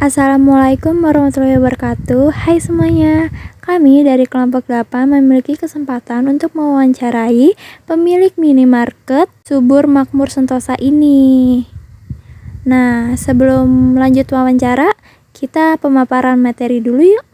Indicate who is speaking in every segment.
Speaker 1: Assalamualaikum warahmatullahi wabarakatuh. Hai semuanya. Kami dari kelompok 8 memiliki kesempatan untuk mewawancarai pemilik minimarket Subur Makmur Sentosa ini. Nah, sebelum lanjut wawancara, kita pemaparan materi dulu yuk.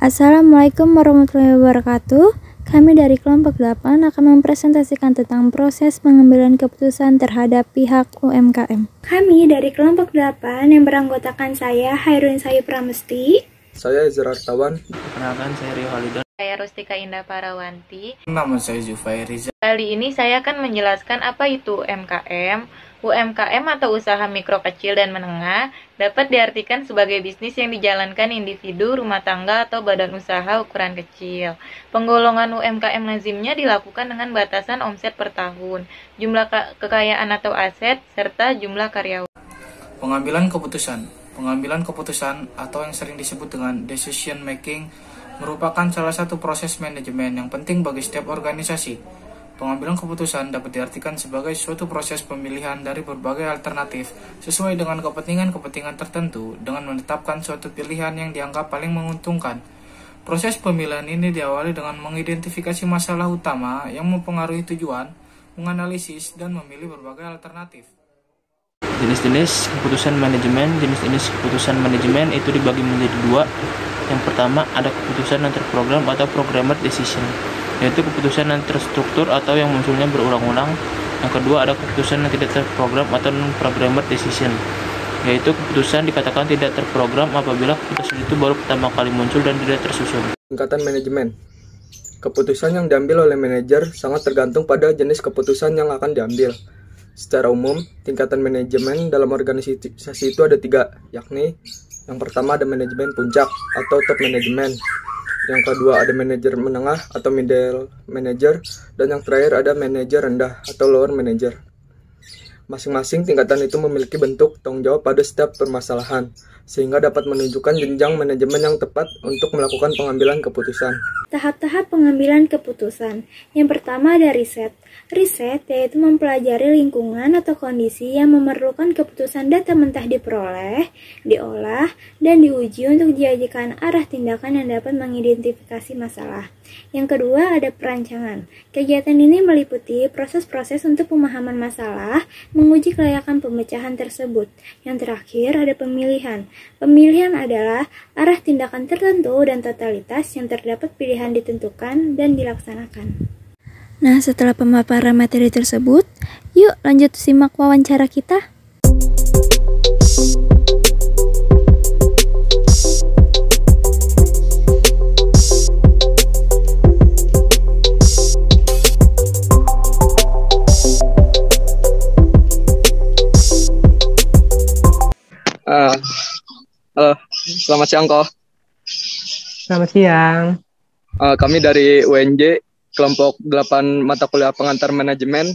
Speaker 1: Assalamualaikum warahmatullahi wabarakatuh. Kami dari kelompok 8 akan mempresentasikan tentang proses pengambilan keputusan terhadap pihak UMKM. Kami dari kelompok 8 yang beranggotakan saya, Hairun Sayu Pramesti.
Speaker 2: Saya Ezra Artawan.
Speaker 3: Perkenalkan, saya Rio Halidon.
Speaker 4: Saya Rustika Indah Parawanti.
Speaker 3: Nama saya Zufair Riza.
Speaker 4: Kali ini saya akan menjelaskan apa itu UMKM. UMKM atau usaha mikro kecil dan menengah dapat diartikan sebagai bisnis yang dijalankan individu, rumah tangga, atau badan usaha ukuran kecil. Penggolongan UMKM lazimnya dilakukan dengan batasan omset per tahun, jumlah kekayaan atau aset, serta jumlah karyawan.
Speaker 3: Pengambilan keputusan. Pengambilan keputusan atau yang sering disebut dengan decision making merupakan salah satu proses manajemen yang penting bagi setiap organisasi. Pengambilan keputusan dapat diartikan sebagai suatu proses pemilihan dari berbagai alternatif sesuai dengan kepentingan-kepentingan tertentu dengan menetapkan suatu pilihan yang dianggap paling menguntungkan. Proses pemilihan ini diawali dengan mengidentifikasi masalah utama yang mempengaruhi tujuan, menganalisis, dan memilih berbagai alternatif. Jenis-jenis keputusan manajemen itu dibagi menjadi dua. Yang pertama ada keputusan non terprogram atau programmer decision, yaitu keputusan yang terstruktur atau yang munculnya berulang-ulang. Yang kedua ada keputusan yang tidak terprogram atau non-programmer decision, yaitu keputusan dikatakan tidak terprogram apabila keputusan itu baru pertama kali muncul dan tidak tersusun.
Speaker 2: Tingkatan manajemen. Keputusan yang diambil oleh manajer sangat tergantung pada jenis keputusan yang akan diambil. Secara umum, tingkatan manajemen dalam organisasi itu ada 3, yakni yang pertama ada manajemen puncak atau top manajemen. Yang kedua ada manajer menengah atau middle manager, dan yang terakhir ada manajer rendah atau lower manager. Masing-masing tingkatan itu memiliki bentuk tanggung jawab pada setiap permasalahan, sehingga dapat menunjukkan jenjang manajemen yang tepat untuk melakukan pengambilan keputusan.
Speaker 1: Tahap-tahap pengambilan keputusan. Yang pertama ada riset. Riset yaitu mempelajari lingkungan atau kondisi yang memerlukan keputusan data mentah diperoleh, diolah, dan diuji untuk dijadikan arah tindakan yang dapat mengidentifikasi masalah. Yang kedua ada perancangan. Kegiatan ini meliputi proses-proses untuk pemahaman masalah, menguji kelayakan pemecahan tersebut. Yang terakhir ada pemilihan. Pemilihan adalah arah tindakan tertentu dan totalitas yang terdapat pilihan ditentukan dan dilaksanakan. Nah, setelah pemaparan materi tersebut, yuk lanjut simak wawancara kita.
Speaker 2: Halo, selamat siang Ko.
Speaker 5: Selamat siang.
Speaker 2: Kami dari UNJ, kelompok 8 mata kuliah pengantar manajemen,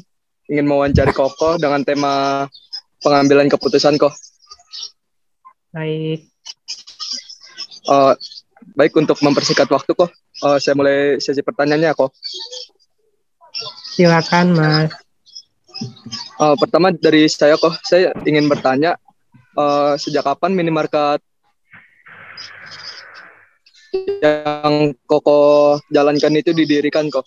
Speaker 2: ingin mewawancari Koko dengan tema pengambilan keputusan Ko.
Speaker 5: Baik.
Speaker 2: Baik, untuk mempersingkat waktu Ko, saya mulai sesi pertanyaannya Ko.
Speaker 5: Silakan Mas.
Speaker 2: Pertama dari saya Ko, saya ingin bertanya, sejak kapan minimarket yang Koko jalankan itu didirikan Ko?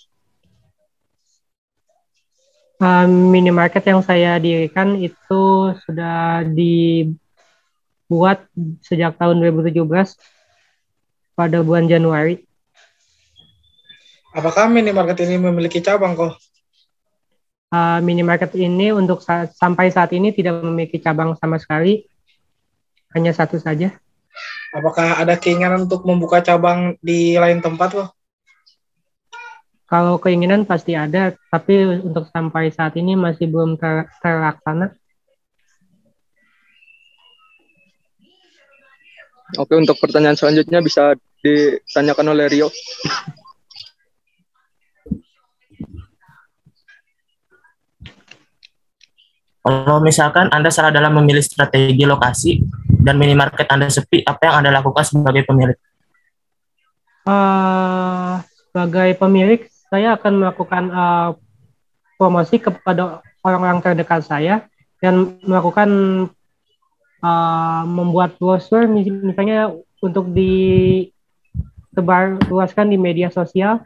Speaker 5: Minimarket yang saya dirikan itu sudah dibuat sejak tahun 2017 pada bulan Januari.
Speaker 6: Apakah minimarket ini memiliki cabang Ko?
Speaker 5: Minimarket ini untuk sampai saat ini tidak memiliki cabang sama sekali, hanya satu saja.
Speaker 6: Apakah ada keinginan untuk membuka cabang di lain tempat Ko?
Speaker 5: Kalau keinginan pasti ada, tapi untuk sampai saat ini masih belum terlaksana.
Speaker 2: Oke, untuk pertanyaan selanjutnya bisa ditanyakan oleh Rio.
Speaker 7: Kalau misalkan Anda salah dalam memilih strategi lokasi dan minimarket Anda sepi, apa yang Anda lakukan sebagai pemilik?
Speaker 5: Sebagai pemilik, saya akan melakukan promosi kepada orang-orang terdekat saya dan melakukan membuat brosur misalnya untuk disebar luaskan di media sosial.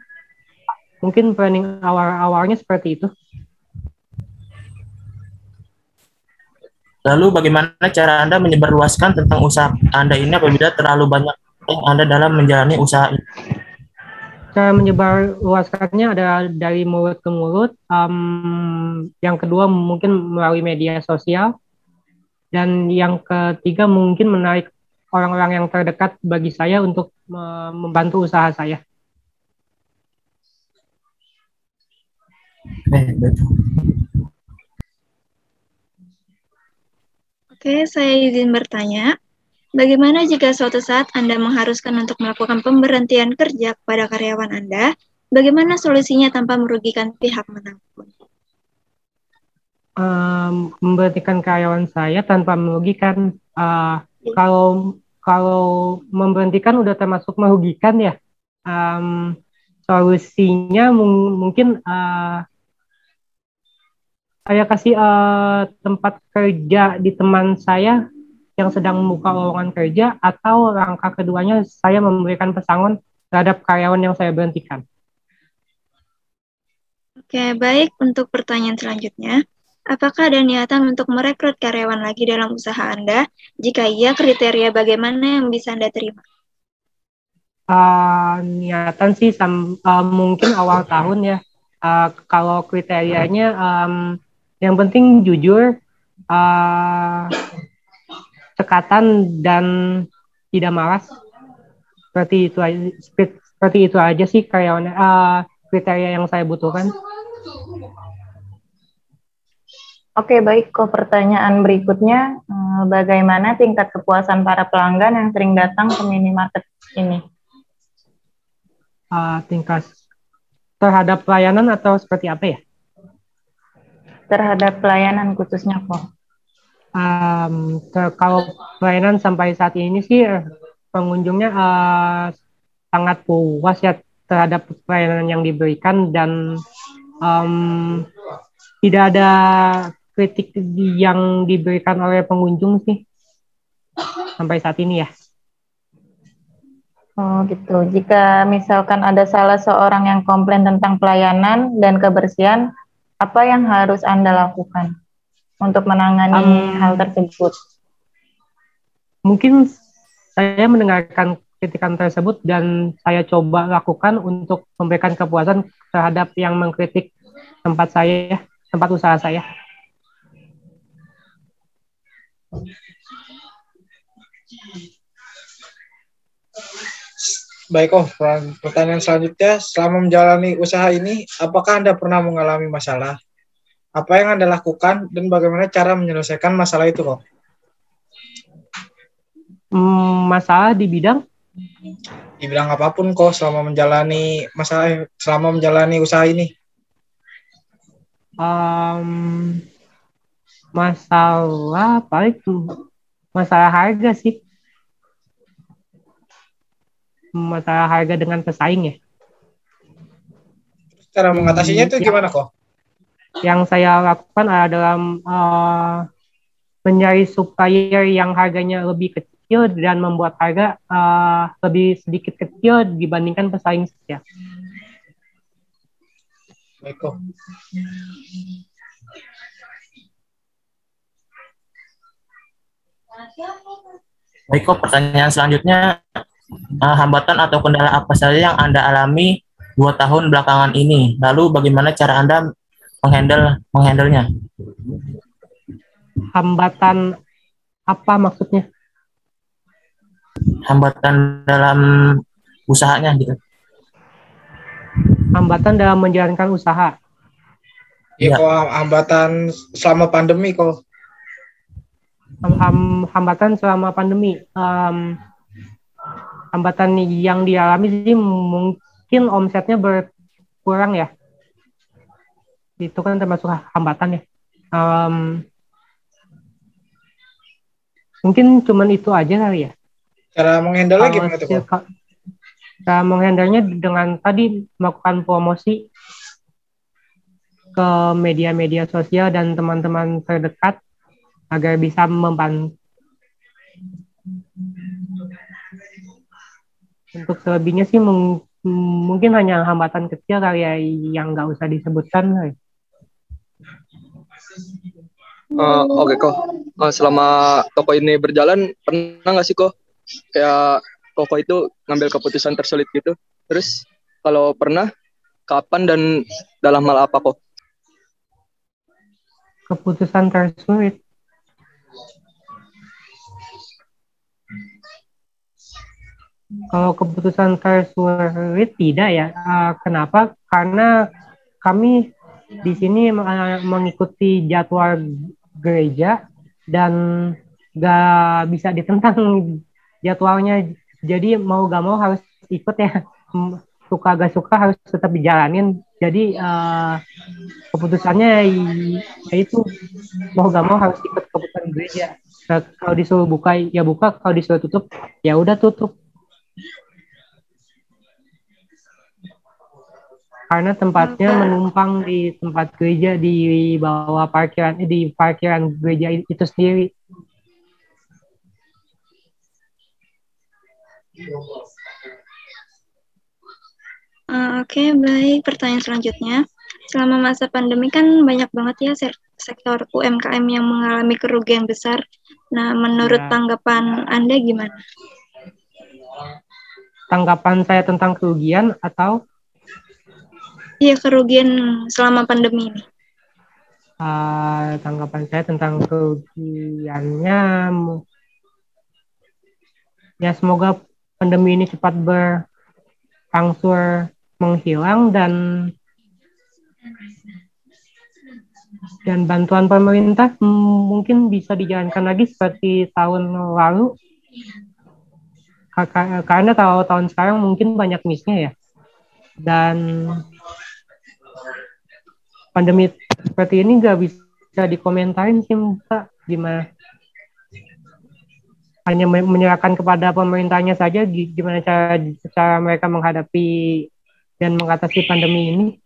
Speaker 5: Mungkin planning awal-awalnya seperti itu.
Speaker 7: Lalu bagaimana cara Anda menyebarluaskan tentang usaha Anda ini apabila terlalu banyak yang Anda dalam menjalani usaha ini?
Speaker 5: Cara menyebarluaskannya adalah dari mulut ke mulut. Yang kedua mungkin melalui media sosial. Dan yang ketiga mungkin menarik orang-orang yang terdekat bagi saya untuk membantu usaha saya.
Speaker 1: Oke, saya izin bertanya. Bagaimana jika suatu saat Anda mengharuskan untuk melakukan pemberhentian kerja kepada karyawan Anda? Bagaimana solusinya tanpa merugikan pihak manapun?
Speaker 5: Memberhentikan karyawan saya tanpa merugikan. Kalau memberhentikan udah termasuk merugikan ya. Solusinya mungkin saya kasih tempat kerja di teman saya yang sedang membuka lowongan kerja, atau langkah keduanya saya memberikan pesangon terhadap karyawan yang saya berhentikan.
Speaker 1: Oke, baik. Untuk pertanyaan selanjutnya, apakah ada niatan untuk merekrut karyawan lagi dalam usaha Anda? Jika iya, kriteria bagaimana yang bisa Anda terima?
Speaker 5: Niatan sih mungkin awal tahun ya. Kalau kriterianya yang penting jujur, cekatan, dan tidak malas. Seperti itu aja sih karyawannya, kriteria yang saya butuhkan.
Speaker 4: Oke, baik. Pertanyaan berikutnya, bagaimana tingkat kepuasan para pelanggan yang sering datang ke minimarket ini?
Speaker 5: Tingkat terhadap pelayanan atau seperti apa ya?
Speaker 4: Terhadap pelayanan khususnya kok.
Speaker 5: Kalau pelayanan sampai saat ini sih pengunjungnya sangat puas ya terhadap pelayanan yang diberikan, dan tidak ada kritik yang diberikan oleh pengunjung sih sampai saat ini ya.
Speaker 4: Oh gitu. Jika misalkan ada salah seorang yang komplain tentang pelayanan dan kebersihan, apa yang harus Anda lakukan untuk menangani hal tersebut?
Speaker 5: Mungkin saya mendengarkan kritikan tersebut dan saya coba lakukan untuk memberikan kepuasan terhadap yang mengkritik tempat usaha saya.
Speaker 6: Baik, pertanyaan selanjutnya, selama menjalani usaha ini, apakah Anda pernah mengalami masalah? Apa yang Anda lakukan dan bagaimana cara menyelesaikan masalah itu, kok?
Speaker 5: Masalah di bidang?
Speaker 6: Di bidang apapun, kok, selama menjalani usaha ini.
Speaker 5: Masalah paling masalah harga sih. Masalah harga dengan pesaing ya.
Speaker 6: Cara mengatasinya itu gimana kok?
Speaker 5: Yang saya lakukan adalah mencari supplier yang harganya lebih kecil dan membuat harga lebih sedikit kecil dibandingkan pesaing saya.
Speaker 6: Baik kok.
Speaker 7: Baik kok, pertanyaan selanjutnya, hambatan atau kendala apa saja yang Anda alami 2 tahun belakangan ini? Lalu bagaimana cara Anda menghandle-nya?
Speaker 5: Hambatan apa maksudnya?
Speaker 7: Hambatan dalam usahanya gitu.
Speaker 5: Hambatan dalam menjalankan usaha.
Speaker 6: Iya kok, hambatan selama pandemi kok.
Speaker 5: Hambatan selama pandemi. Hambatan yang dialami sih mungkin omsetnya berkurang ya. Itu kan termasuk hambatan ya. Mungkin cuman itu aja kali ya.
Speaker 6: Cara menghandle gimana tuh kok?
Speaker 5: Cara menghandle-nya dengan tadi melakukan promosi ke media-media sosial dan teman-teman terdekat agar bisa Untuk selebihnya sih mungkin hanya hambatan kecil kali ya yang nggak usah disebutkan.
Speaker 2: Oke kok. Selama toko ini berjalan, pernah nggak sih kok kayak Koko itu ngambil keputusan tersulit gitu? Terus kalau pernah, kapan dan dalam hal apa kok?
Speaker 5: Keputusan tersulit. Kalau keputusan tersulit tidak ya. Kenapa? Karena kami di sini mengikuti jadwal gereja dan gak bisa ditentang jadwalnya. Jadi mau gak mau harus ikut ya. Suka gak suka harus tetap dijalanin. Jadi keputusannya yaitu mau gak mau harus ikut keputusan gereja. Kalau disuruh buka ya buka, kalau disuruh tutup ya udah tutup. Karena tempatnya menumpang di tempat gereja di bawah parkiran di parkiran gereja itu sendiri.
Speaker 1: Oke, baik. Pertanyaan selanjutnya. Selama masa pandemi kan banyak banget ya sektor UMKM yang mengalami kerugian besar. Nah, menurut tanggapan Anda gimana?
Speaker 5: Tanggapan saya tentang kerugian atau?
Speaker 1: Iya, kerugian selama pandemi ini.
Speaker 5: Tanggapan saya tentang kerugiannya, ya semoga pandemi ini cepat berangsur menghilang dan bantuan pemerintah mungkin bisa dijalankan lagi seperti tahun lalu. Karena kalau tahun sekarang mungkin banyak miss-nya ya. Dan pandemi seperti ini nggak bisa dikomentarin sih Mbak, gimana? Hanya menyerahkan kepada pemerintahnya saja gimana cara mereka menghadapi dan mengatasi pandemi ini.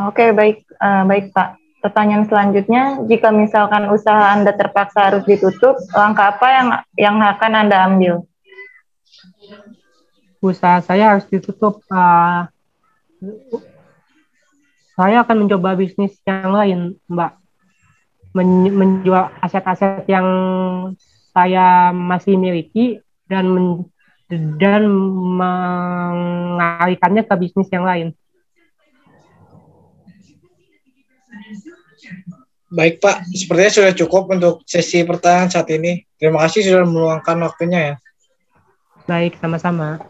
Speaker 4: Oke, baik Pak. Pertanyaan selanjutnya, jika misalkan usaha Anda terpaksa harus ditutup, langkah apa yang akan Anda ambil?
Speaker 5: Usaha saya harus ditutup. Saya akan mencoba bisnis yang lain, Mbak. Menjual aset-aset yang saya masih miliki dan mengalihkannya ke bisnis yang lain.
Speaker 6: Baik Pak, sepertinya sudah cukup untuk sesi pertanyaan saat ini. Terima kasih sudah meluangkan waktunya ya.
Speaker 5: Baik, sama-sama.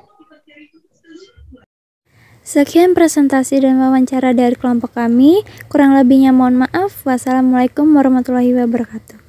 Speaker 1: Sekian presentasi dan wawancara dari kelompok kami. Kurang lebihnya mohon maaf. Wassalamualaikum warahmatullahi wabarakatuh.